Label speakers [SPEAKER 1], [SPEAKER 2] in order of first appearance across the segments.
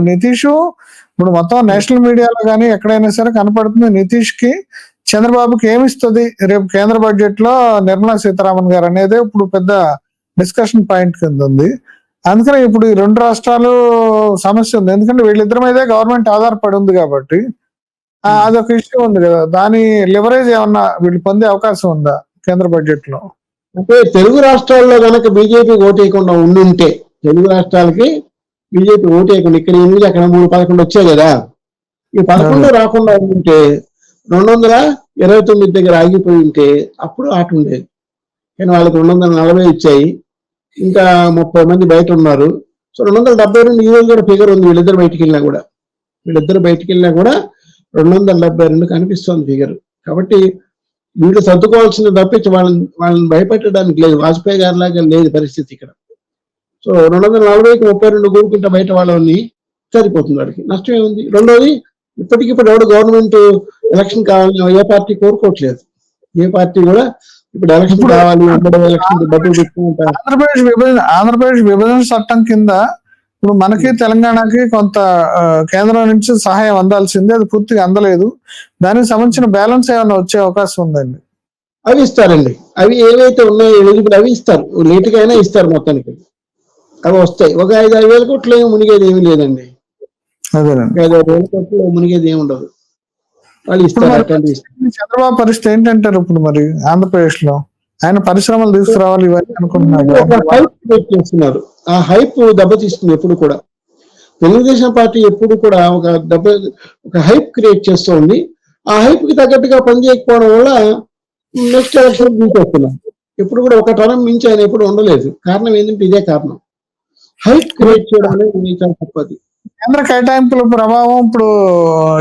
[SPEAKER 1] నితీష్ ఇప్పుడు మొత్తం నేషనల్ మీడియాలో కానీ ఎక్కడైనా సరే కనపడుతుంది. నితీష్ కి చంద్రబాబుకి ఏమిస్తుంది రేపు కేంద్ర బడ్జెట్ లో నిర్మలా సీతారామన్ గారు అనేది ఇప్పుడు పెద్ద డిస్కషన్ పాయింట్ కింద ఉంది. అందుకని ఇప్పుడు ఈ రెండు రాష్ట్రాలు సమస్య ఉంది, ఎందుకంటే వీళ్ళిద్దరి మీదే గవర్నమెంట్ ఆధారపడి ఉంది కాబట్టి అదొక ఇష్యూ ఉంది కదా. దాని లివరేజ్ ఏమన్నా వీళ్ళు పొందే అవకాశం ఉందా కేంద్ర బడ్జెట్ లో?
[SPEAKER 2] అంటే తెలుగు రాష్ట్రాల్లో కనుక బీజేపీ ఓటేయకుండా ఉండుంటే, తెలుగు రాష్ట్రాలకి బీజేపీ ఓటేయకుండా ఇక్కడ 8 అక్కడ 3 11 వచ్చాయి కదా, ఈ 11 రాకుండా ఉంటే 229 దగ్గర ఆగిపోయి ఉంటే అప్పుడు ఆట ఉండేది. కానీ వాళ్ళకి 240 ఇచ్చాయి, ఇంకా 30 మంది బయట ఉన్నారు. సో 272 ఈ రోజు కూడా ఫిగర్ ఉంది. వీళ్ళిద్దరు బయటికి వెళ్ళినా కూడా 272 కనిపిస్తుంది ఫిగర్. కాబట్టి వీళ్ళు సర్దుకోవాల్సింది తప్పించి వాళ్ళని భయపెట్టడానికి లేదు. వాజ్పేయి గారి లాగా లేదు పరిస్థితి ఇక్కడ. సో 240కి 32 కూరుకుంటే బయట వాళ్ళని సరిపోతుంది, వాడికి నష్టం ఏముంది. రెండోది, ఇప్పటికిప్పుడు ఎవడు గవర్నమెంట్ ఎలక్షన్ కావాలని ఏ పార్టీ కోరుకోవట్లేదు. ఏ పార్టీ కూడా ఇప్పుడు ఎలక్షన్ కావాలి, ఎలక్షన్ డబ్బులు పెట్టుకుంటారు.
[SPEAKER 1] ఆంధ్రప్రదేశ్ విభజన చట్టం కింద ఇప్పుడు మనకి తెలంగాణకి కొంత కేంద్రం నుంచి సహాయం అందాల్సిందే, అది పూర్తిగా అందలేదు. దానికి సంబంధించిన బ్యాలెన్స్ ఏమైనా వచ్చే అవకాశం ఉందండి?
[SPEAKER 2] అవి ఇస్తారండి. అవి ఏవైతే ఉన్నాయో ఎలిజిబుల్ అవి ఇస్తారు, లేటుగా అయినా ఇస్తారు. మొత్తానికి అవి వస్తాయి. ఒక 5-6 వేల కోట్లు ఏమి మునిగేది ఏమి లేదండి. 5-6 వేల కోట్లు మునిగేది ఏమి ఉండదు, వాళ్ళు ఇస్తారు.
[SPEAKER 1] చంద్రబాబు పరిస్థితి ఏంటంటారు ఇప్పుడు మరి ఆంధ్రప్రదేశ్ లో? ఆయన పరిశ్రమలు తీసుకురావాలి ఇవన్నీ అనుకుంటున్నారు.
[SPEAKER 2] ఆ హైప్ దెబ్బతీస్తుంది. ఎప్పుడు కూడా తెలుగుదేశం పార్టీ ఎప్పుడు కూడా ఒక హైప్ క్రియేట్ చేస్తుంది. ఆ హైప్ కి తగ్గట్టుగా పనిచేయకపోవడం వల్ల నెక్స్ట్ ఎలక్షన్ తీసేస్తున్నాం. ఎప్పుడు కూడా ఒక టర్మ్ మించి ఆయన ఎప్పుడు ఉండలేదు. కారణం ఏంటంటే ఇదే కారణం, హైప్ క్రియేట్ చేయడం అనేది చాలా తప్పది.
[SPEAKER 1] కేంద్ర కేటాయింపుల ప్రభావం ఇప్పుడు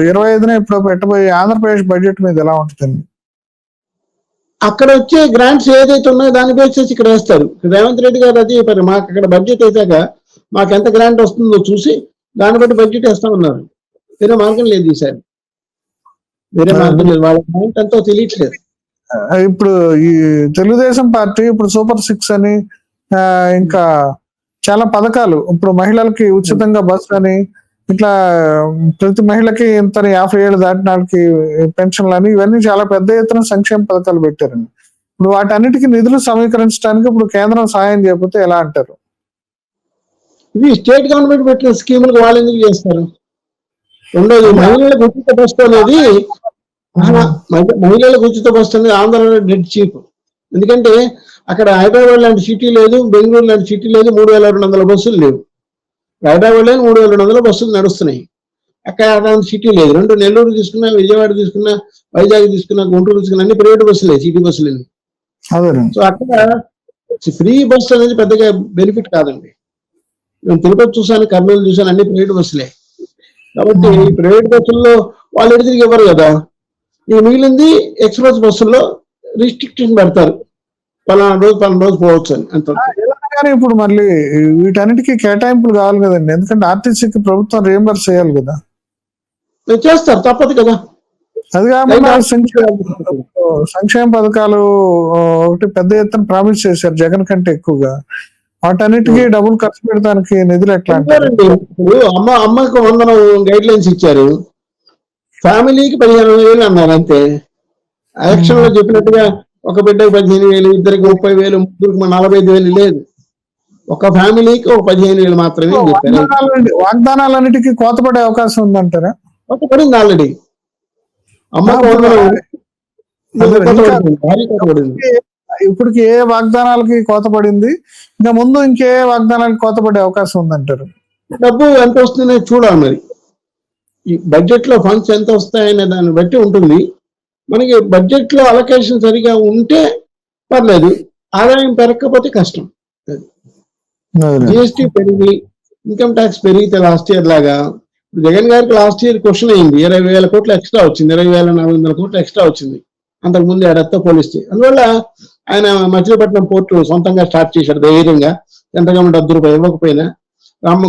[SPEAKER 1] 25న ఇప్పుడు పెట్టబోయే ఆంధ్రప్రదేశ్ బడ్జెట్ మీద ఎలా ఉంటుందండి?
[SPEAKER 2] అక్కడ వచ్చే గ్రాంట్స్ ఏదైతే ఉన్నాయో దాన్ని బేస్ చేసి ఇక్కడ వేస్తారు. రేవంత్ రెడ్డి గారు అది చెప్పారు, మాకు అక్కడ బడ్జెట్ వేసాక మాకు ఎంత గ్రాంట్ వస్తుందో చూసి దాన్ని బట్టి బడ్జెట్ వేస్తామన్నారు. వేరే మార్గం లేదు ఈసారి, వేరే మార్గం లేదు. వాళ్ళ గ్రాంట్ ఎంతో తెలియట్లేదు.
[SPEAKER 1] ఇప్పుడు ఈ తెలుగుదేశం పార్టీ ఇప్పుడు సూపర్ 6 అని ఇంకా చాలా పథకాలు, ఇప్పుడు మహిళలకి ఉచితంగా బస్సు అని, ఇట్లా ప్రతి మహిళకి ఇంత 50 ఏళ్ళు దాటిన వాళ్ళకి పెన్షన్లు అని, ఇవన్నీ చాలా పెద్ద ఎత్తున సంక్షేమ పథకాలు పెట్టారండి. ఇప్పుడు వాటన్నిటికీ నిధులు సమీకరించడానికి ఇప్పుడు కేంద్రం సహాయం చేయకపోతే ఎలా అంటారు?
[SPEAKER 2] ఇవి స్టేట్ గవర్నమెంట్ పెట్టిన స్కీములకు వాళ్ళు ఎందుకు చేస్తారు? రెండోది, మహిళలకు ఉచిత బస్సు అనేది ఆంధ్రలో డెడ్ చీప్. ఎందుకంటే అక్కడ హైదరాబాద్ లాంటి సిటీ లేదు, బెంగళూరు లాంటి సిటీ లేదు, 3200 బస్సులు లేవు. హైదరాబాద్ లో 3200 బస్సులు నడుస్తున్నాయి. అక్కడ అలాంటి సిటీ లేదు. నెల్లూరు తీసుకున్నా, విజయవాడ తీసుకున్నా, వైజాగ్ తీసుకున్నా, గుంటూరు తీసుకున్నా అన్ని ప్రైవేట్ బస్సులే, సిటీ బస్సులు. సో అక్కడ ఫ్రీ బస్సు అనేది పెద్దగా బెనిఫిట్ కాదండి. నేను తిరుపతి చూసాను, కర్నూలు చూసాను, అన్ని ప్రైవేట్ బస్సులే. కాబట్టి ప్రైవేట్ బస్సుల్లో వాళ్ళు ఎడితిరిగి ఇవ్వరు కదా. ఈ మిగిలింది ఎక్స్ప్రెస్ బస్సుల్లో రిస్ట్రిక్షన్ పెడతారు, పలానా రోజు పోవచ్చు అని. అంత
[SPEAKER 1] ఇప్పుడు మళ్ళీ వీటన్నిటికీ కేటాయింపులు కావాలి కదండి, ఎందుకంటే ఆర్టీసీకి ప్రభుత్వం రియంబర్స్ చేయాలి కదా.
[SPEAKER 2] చేస్తారు, తప్పదు కదా.
[SPEAKER 1] అది కాకుండా సంక్షేమ పథకాలు ఒకటి పెద్ద ఎత్తున ప్రామిస్ చేశారు జగన్ కంటే ఎక్కువగా, వాటన్నిటికీ డబ్బులు ఖర్చు పెడతానికి నిధులు ఎట్లా అంటారండి?
[SPEAKER 2] ఇప్పుడు అమ్మకు 100 గైడ్ లైన్స్ ఇచ్చారు, ఫ్యామిలీకి 15,000 అన్నారు అంతే. ఎలక్షన్ లో చెప్పినట్టుగా ఒక బిడ్డకి 15,000, ఇద్దరికి 30,000, ముగ్గురికి 45,000 లేదు. ఒక ఫ్యామిలీకి ఒక 15,000 మాత్రమే చెప్పారు.
[SPEAKER 1] వాగ్దానాలన్నిటికీ కోత పడే అవకాశం ఉందంటారా?
[SPEAKER 2] కోత పడింది ఆల్రెడీ. అమ్మకు
[SPEAKER 1] ఇప్పటికి ఏ వాగ్దానాలకి కోత పడింది, ఇంకా ముందు ఇంకే వాగ్దానాలకి కోత పడే అవకాశం ఉందంటారు?
[SPEAKER 2] డబ్బు ఎంత వస్తుందో చూడాలి. మరి ఈ బడ్జెట్ లో ఫండ్స్ ఎంత వస్తాయనే దాన్ని బట్టి ఉంటుంది. మనకి బడ్జెట్ లో అలొకేషన్ సరిగా ఉంటే పర్లేదు, ఆదాయం పెరగకపోతే కష్టం. జిఎస్టీ పెరిగి, ఇన్కమ్ ట్యాక్స్ పెరిగితే లాస్ట్ ఇయర్ లాగా, జగన్ గారికి లాస్ట్ ఇయర్ క్వశ్చన్ అయింది, 20,000 కోట్లు ఎక్స్ట్రా వచ్చింది, 20,400 కోట్లు ఎక్స్ట్రా వచ్చింది అంతకుముందు ఏడతో పోలిస్తే. అందువల్ల ఆయన మచిలీపట్నం పోర్టు సొంతంగా స్టార్ట్ చేశాడు ధైర్యంగా, సెంట్రల్ గవర్నమెంట్ ₹10 ఇవ్వకపోయినా.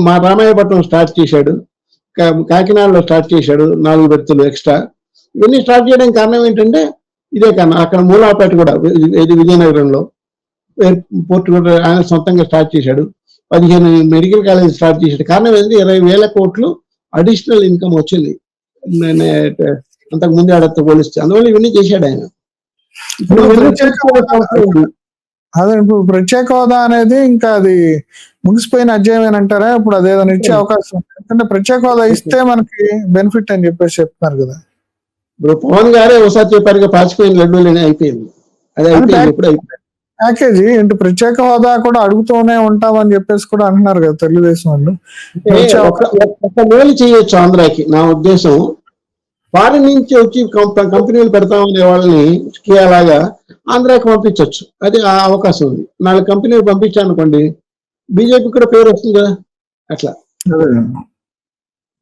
[SPEAKER 2] మా రామాయపట్నం స్టార్ట్ చేశాడు, కాకినాడలో స్టార్ట్ చేశాడు 4 బెర్తులు ఎక్స్ట్రా. ఇవన్నీ స్టార్ట్ చేయడానికి కారణం ఏంటంటే ఇదే కారణం. అక్కడ మూలాపేట కూడా, ఇది విజయనగరంలో పోర్టు కూడా ఆయన సొంతంగా స్టార్ట్ చేశాడు. 15 మెడికల్ కాలేజ్ స్టార్ట్ చేశాడు. కారణం ఏంటి? 20,000 కోట్లు అడిషనల్ ఇన్కమ్ వచ్చింది అంతకు ముందు ఆడతో పోలిస్తే. అందువల్ల ఇవన్నీ చేశాడు ఆయన. ఇప్పుడు
[SPEAKER 1] అదే ఇప్పుడు ప్రత్యేక హోదా అనేది ఇంకా అది ముగిసిపోయిన అధ్యాయం అంటారా? ఇప్పుడు అదేదైనా ఇచ్చే అవకాశం ఎందుకంటే ప్రత్యేక హోదా ఇస్తే మనకి బెనిఫిట్ అని చెప్పేసి చెప్తున్నారు కదా.
[SPEAKER 2] ఇప్పుడు పవన్ గారే ఒకసారి చెప్పారుగా, పాచిపోయిన లడ్డూలేనే అయిపోయింది. అది అయిపోయింది, ఎప్పుడు అయిపోయింది
[SPEAKER 1] ప్యాకేజీ ఇంటి ప్రత్యేక హోదా కూడా అడుగుతూనే ఉంటామని చెప్పేసి కూడా అంటున్నారు కదా తెలుగుదేశం వాళ్ళు.
[SPEAKER 2] ఒక మేలు చేయొచ్చు ఆంధ్రాకి. నా ఉద్దేశం ఫారిన్ నుంచి వచ్చి కంపెనీలు పెడతామనే వాళ్ళని అలాగా ఆంధ్రాకి పంపించవచ్చు. అది ఆ అవకాశం ఉంది. 4 కంపెనీలు పంపించానుకోండి, బీజేపీ కూడా పేరు వస్తుంది కదా. అట్లా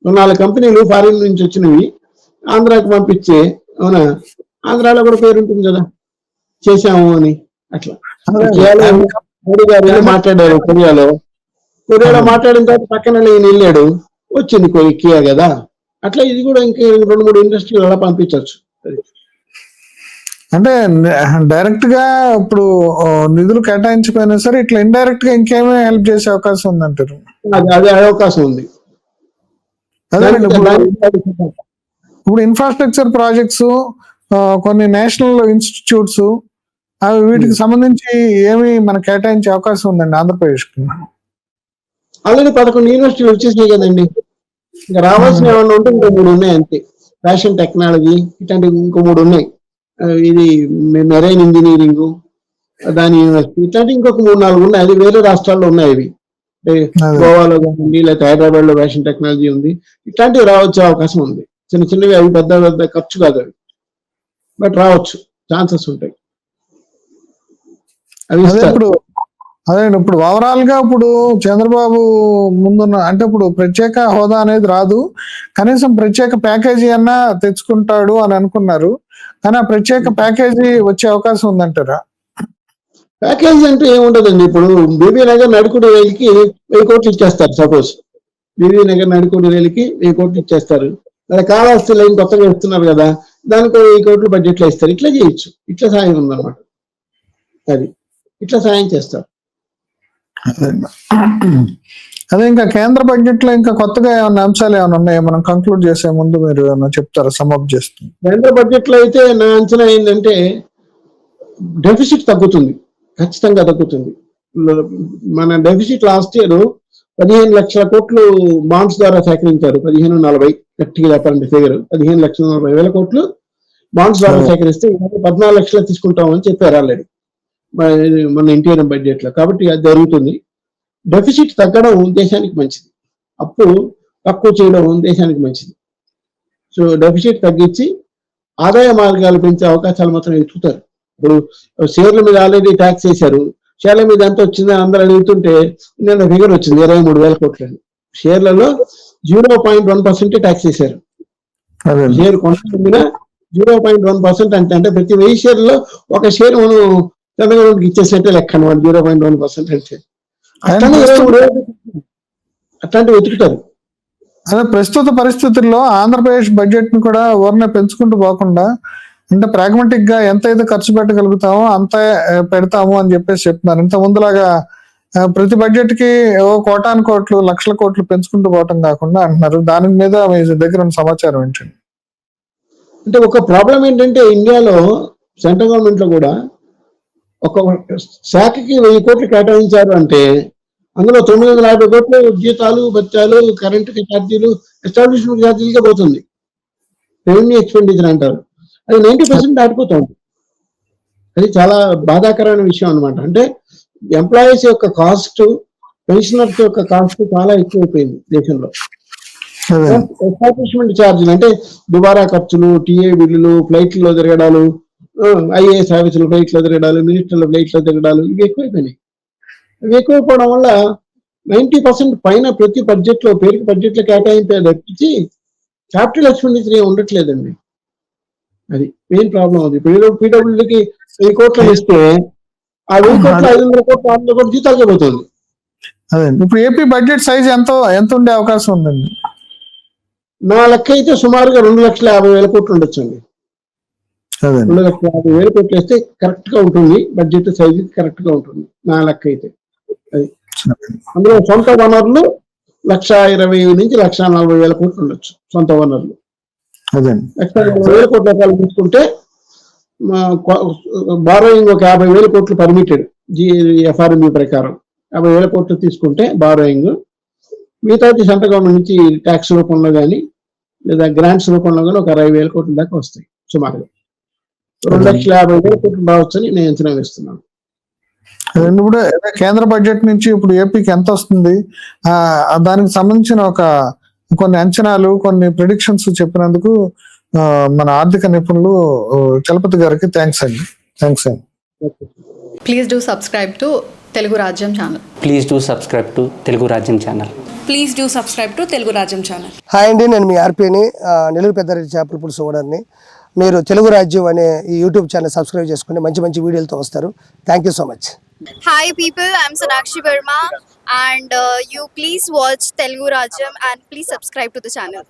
[SPEAKER 2] 4 కంపెనీలు ఫారిన్ నుంచి వచ్చినవి ఆంధ్రాకి పంపించి, అవునా, ఆంధ్రాలో కూడా పేరు ఉంటుంది కదా, చేశాము అని. అట్లా మోడీ గారు మాట్లాడారు కొరియాలో మాట్లాడిన తర్వాత పక్కన వెళ్ళాడు, వచ్చింది కియా కదా. అట్లా ఇది కూడా ఇంకా 2-3 ఇండస్ట్రీలు అలా పంపించవచ్చు.
[SPEAKER 1] అంటే డైరెక్ట్ గా ఇప్పుడు నిధులు కేటాయించిపోయినా సరే ఇట్లా ఇండైరెక్ట్ గా ఇంకేమీ హెల్ప్ చేసే అవకాశం ఉందంటారు.
[SPEAKER 2] అదే అవకాశం ఉంది.
[SPEAKER 1] అదేనండి, ఇప్పుడు ఇన్ఫ్రాస్ట్రక్చర్ ప్రాజెక్ట్స్, కొన్ని నేషనల్ ఇన్స్టిట్యూట్స్, అవి వీటికి సంబంధించి ఏమి మనకు కేటాయించే అవకాశం ఉందండి ఆంధ్రప్రదేశ్ కి?
[SPEAKER 2] ఆల్రెడీ 11 యూనివర్సిటీలు వచ్చేసినాయి కదండి. ఇంకా రావాల్సిన ఏమన్నా ఉంటే ఇంకో 3 ఉన్నాయి అంతే. ఫ్యాషన్ టెక్నాలజీ ఇట్లాంటివి ఇంకో 3 ఉన్నాయి. ఇది మెరైన్ ఇంజనీరింగ్, దాని యూనివర్సిటీ, ఇట్లాంటి ఇంకొక 3-4 ఉన్నాయి. అది వేరే రాష్ట్రాల్లో ఉన్నాయి. ఇవి గోవాలో కానివ్వండి, లేకపోతే హైదరాబాద్ లో ఫ్యాషన్ టెక్నాలజీ ఉంది. ఇట్లాంటివి రావచ్చే అవకాశం ఉంది. చిన్నవి, అవి పెద్ద ఖర్చు కాదు అవి, బట్ రావచ్చు, ఛాన్సెస్ ఉంటాయి. అవి
[SPEAKER 1] ఇప్పుడు ఓవరాల్ గా ఇప్పుడు చంద్రబాబు ముందున్న అంటే ఇప్పుడు ప్రత్యేక హోదా అనేది రాదు, కనీసం ప్రత్యేక ప్యాకేజీ అన్నా తెచ్చుకుంటాడు అని అనుకున్నారు. కానీ ఆ ప్రత్యేక ప్యాకేజీ వచ్చే అవకాశం ఉందంటారా?
[SPEAKER 2] ప్యాకేజీ అంటే ఏముంటదండి. ఇప్పుడు బీబీ నగర్ నడుకుడు రైలుకి 1000 కోట్లు ఇచ్చేస్తారు. సపోజ్ బీబీ నగర్ నడుకుడు రైలుకి 1000 కోట్లు ఇచ్చేస్తారు. అలా కాళహస్తి లైన్ కొత్తగా ఇస్తున్నారు కదా, దానికి 1000 కోట్లు బడ్జెట్ లో ఇస్తారు. ఇట్లా చేయొచ్చు. ఇట్లా సాయం ఉందన్నమాట. అది ఇట్లా సాయం చేస్తారు.
[SPEAKER 1] అదే ఇంకా కేంద్ర బడ్జెట్ లో ఇంకా కొత్తగా ఏమైనా అంశాలు ఏమైనా ఉన్నాయో మనం కంక్లూడ్ చేసే ముందు మీరు ఏమైనా చెప్తారా, సమ్అప్ చేస్తుంది?
[SPEAKER 2] కేంద్ర బడ్జెట్ లో అయితే నా అంచనా ఏంటంటే డెఫిసిట్ తగ్గుతుంది, ఖచ్చితంగా తగ్గుతుంది. మన డెఫిసిట్ లాస్ట్ ఇయర్ 15 లక్షల కోట్లు బాండ్స్ ద్వారా సేకరించారు. 1540 గట్టిగా చెప్పాలంటే ఫిగర్ 15,40,000 కోట్లు బాండ్స్ ద్వారా సేకరిస్తే 14 లక్షలు తీసుకుంటామని చెప్పారు ఆల్రెడీ మన ఇంటీరియర్ బడ్జెట్ లో. కాబట్టి అది జరుగుతుంది. డెఫిసిట్ తగ్గడం దేశానికి మంచిది, అప్పు తక్కువ చేయడం దేశానికి మంచిది. సో డెఫిసిట్ తగ్గించి ఆదాయ మార్గాలు పెంచే అవకాశాలు మాత్రం ఎత్తుతారు. ఇప్పుడు షేర్ల మీద ఆల్రెడీ ట్యాక్స్ వేశారు. షేర్ల మీద ఎంత వచ్చిందో అందరూ అడుగుతుంటే నిన్న ఫిగర్ వచ్చింది 23,000 కోట్లని. షేర్లలో 0.1% ట్యాక్స్ వేశారు. షేర్ కొనుక్కున్నా 0.1% అంటే ప్రతి 1000 షేర్లలో ఒక షేర్ మనం చంద్రబాబుకి ఇచ్చేసినట్టే లెక్క అన్నమాట. 0.1% అంటే అట్లాంటివి వెతుకుతారు.
[SPEAKER 1] అదే ప్రస్తుత పరిస్థితుల్లో ఆంధ్రప్రదేశ్ బడ్జెట్ ని కూడా ఊరనే పెంచుకుంటూ పోకుండా అంటే ప్రాగ్మాటిక్ గా ఎంత అయితే ఖర్చు పెట్టగలుగుతామో అంత పెడతాము అని చెప్పేసి చెప్తున్నారు. ఇంత ముందులాగా ప్రతి బడ్జెట్ కి కోటాను కోట్లు, లక్షల కోట్లు పెంచుకుంటూ పోవటం కాకుండా అంటున్నారు. దాని మీద మీ దగ్గర ఉన్న సమాచారం ఏంటండి?
[SPEAKER 2] అంటే ఒక ప్రాబ్లం ఏంటంటే ఇండియాలో సెంట్రల్ గవర్నమెంట్ లో కూడా ఒక శాఖకి 1000 కోట్లు కేటాయించారు అంటే అందులో 950 కోట్లు జీతాలు, బత్యాలు, కరెంటు ఛార్జీలు, ఎస్టాబ్లిష్మెంట్ ఛార్జీలకే పోతుంది. రెవెన్యూ ఎక్స్పెండిచర్ అంటారు. అది 90% దాటిపోతుంది. అది చాలా బాధాకరమైన విషయం అనమాట. అంటే ఎంప్లాయీస్ యొక్క కాస్ట్, పెన్షనర్స్ యొక్క కాస్ట్ చాలా ఎక్కువైపోయింది దేశంలో. ఎస్టాబ్లిష్మెంట్ ఛార్జీలు అంటే దుబారా ఖర్చులు, టీఏ బిల్లులు, ఫ్లైట్లో తిరగడాలు, ఐఏఎస్ ఆఫీసులు ఫ్లైట్లో తిరగడాలు, మినిస్టర్ల ఫ్లైట్లో తిరగడాలు, ఇవి ఎక్కువైపోయినాయి. ఇవి ఎక్కువైపోవడం వల్ల 90% పైన ప్రతి బడ్జెట్ లో పేరుకి బడ్జెట్ లో కేటాయింపే తప్పించి క్యాపిటల్ ఎక్స్పెండిచర్ ఏమి ఉండట్లేదండి. అది మెయిన్ ప్రాబ్లం. అది పీడబ్ల్యూడీకి 1000 కోట్లు ఇస్తే ఆ 1000 కోట్లు 500 కోట్లు 600 కోట్లు జీతాలకే పోతుంది.
[SPEAKER 1] అదే ఇప్పుడు ఏపీ బడ్జెట్ సైజ్ ఎంత ఉండే అవకాశం ఉందండి?
[SPEAKER 2] నా లెక్క అయితే సుమారుగా 2,50,000 కోట్లు ఉండొచ్చండి. 2,50,000 కోట్లు వేస్తే కరెక్ట్ గా ఉంటుంది. బడ్జెట్ సైజ్ కరెక్ట్ గా ఉంటుంది నా లెక్క అయితే. అది అందులో సొంత వనరులు 1,20,000 నుంచి 1,40,000 కోట్లు ఉండొచ్చు. సొంత వనరులు
[SPEAKER 1] అదే
[SPEAKER 2] 1,40,000 కోట్ల రూపాయలు తీసుకుంటే బారోయింగ్ ఒక 50,000 కోట్లు పర్మిటెడ్ ఎఫ్ఆర్ఎంబి ప్రకారం 50,000 కోట్లు తీసుకుంటే బారోయింగ్, మిగతాది సెంట్రల్ గవర్నమెంట్ నుంచి ట్యాక్స్ రూపంలో కానీ లేదా గ్రాంట్స్ రూపంలో కానీ ఒక 60,000 కోట్ల దాకా వస్తాయి సుమారుగా. 2,50,000 కోట్లు రావచ్చని నేను అంచనా వేస్తున్నాను.
[SPEAKER 1] రెండు కూడా కేంద్ర బడ్జెట్ నుంచి ఇప్పుడు ఏపీకి ఎంత వస్తుంది, దానికి సంబంధించిన కొన్ని అంచనాలు, కొన్ని ప్రిడిక్షన్స్ చెప్పినందుకు మన ఆర్థిక నిపుణులు చలపతి గారికి థ్యాంక్స్ అండి.
[SPEAKER 3] Please do subscribe to Telugu Rajyam channel.
[SPEAKER 4] Please do subscribe to Telugu Rajyam channel.
[SPEAKER 3] Please do subscribe to Telugu Rajyam channel.
[SPEAKER 5] Hi అండి, నేను మీ ఆర్పీని, నెల్లూరు పెద్దారెడ్డి చేపల పులుసు ఓనర్ని. మీరు తెలుగు రాజ్యం అనే ఈ యూట్యూబ్ ఛానల్ సబ్స్క్రైబ్ చేసుకుని మంచి మంచి వీడియోలతో వస్తారు. Thank you so much.
[SPEAKER 6] Hi people, I'm Sonakshi Verma and you please watch Telugu Rajyam and please subscribe to the channel.